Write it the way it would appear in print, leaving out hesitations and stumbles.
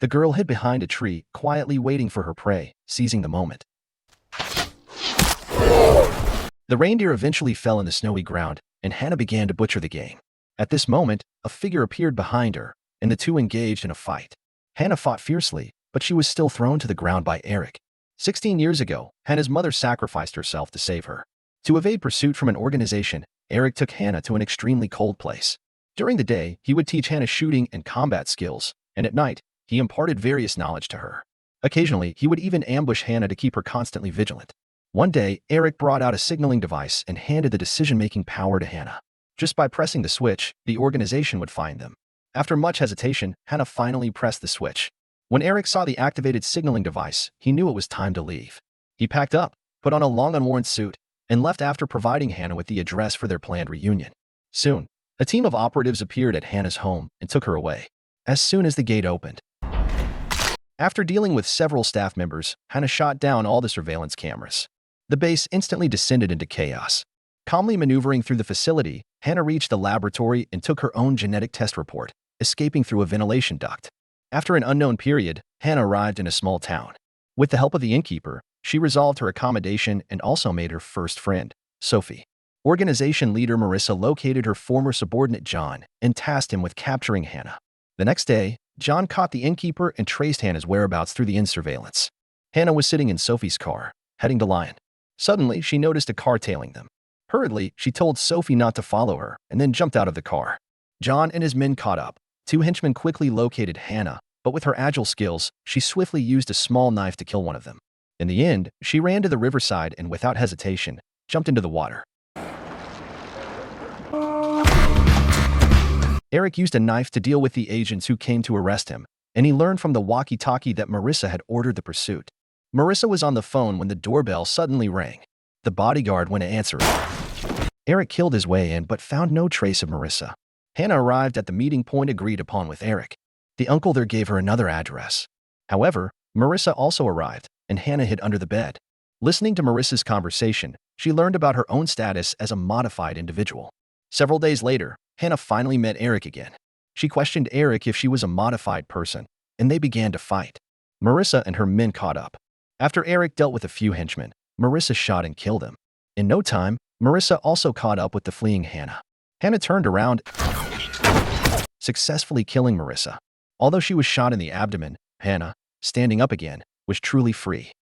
The girl hid behind a tree, quietly waiting for her prey, seizing the moment. The reindeer eventually fell in the snowy ground, and Hannah began to butcher the game. At this moment, a figure appeared behind her, and the two engaged in a fight. Hannah fought fiercely, but she was still thrown to the ground by Eric. 16 years ago, Hannah's mother sacrificed herself to save her. To evade pursuit from an organization, Eric took Hannah to an extremely cold place. During the day, he would teach Hannah shooting and combat skills, and at night, he imparted various knowledge to her. Occasionally, he would even ambush Hannah to keep her constantly vigilant. One day, Eric brought out a signaling device and handed the decision-making power to Hannah. Just by pressing the switch, the organization would find them. After much hesitation, Hannah finally pressed the switch. When Eric saw the activated signaling device, he knew it was time to leave. He packed up, put on a long unworn suit, and left after providing Hannah with the address for their planned reunion. Soon, a team of operatives appeared at Hannah's home and took her away. As soon as the gate opened, after dealing with several staff members, Hannah shot down all the surveillance cameras. The base instantly descended into chaos. Calmly maneuvering through the facility, Hannah reached the laboratory and took her own genetic test report, escaping through a ventilation duct. After an unknown period, Hannah arrived in a small town. With the help of the innkeeper, she resolved her accommodation and also made her first friend, Sophie. Organization leader Marissa located her former subordinate John and tasked him with capturing Hannah. The next day, John caught the innkeeper and traced Hannah's whereabouts through the inn surveillance. Hannah was sitting in Sophie's car, heading to Lyon. Suddenly, she noticed a car tailing them. Hurriedly, she told Sophie not to follow her and then jumped out of the car. John and his men caught up. Two henchmen quickly located Hannah, but with her agile skills, she swiftly used a small knife to kill one of them. In the end, she ran to the riverside and without hesitation, jumped into the water. Eric used a knife to deal with the agents who came to arrest him, and he learned from the walkie-talkie that Marissa had ordered the pursuit. Marissa was on the phone when the doorbell suddenly rang. The bodyguard went to answer it. Eric killed his way in but found no trace of Marissa. Hannah arrived at the meeting point agreed upon with Eric. The uncle there gave her another address. However, Marissa also arrived, and Hannah hid under the bed. Listening to Marissa's conversation, she learned about her own status as a modified individual. Several days later, Hannah finally met Eric again. She questioned Eric if she was a modified person, and they began to fight. Marissa and her men caught up. After Eric dealt with a few henchmen, Marissa shot and killed him. In no time, Marissa also caught up with the fleeing Hannah. Hannah turned around, successfully killing Marissa. Although she was shot in the abdomen, Hannah, standing up again, was truly free.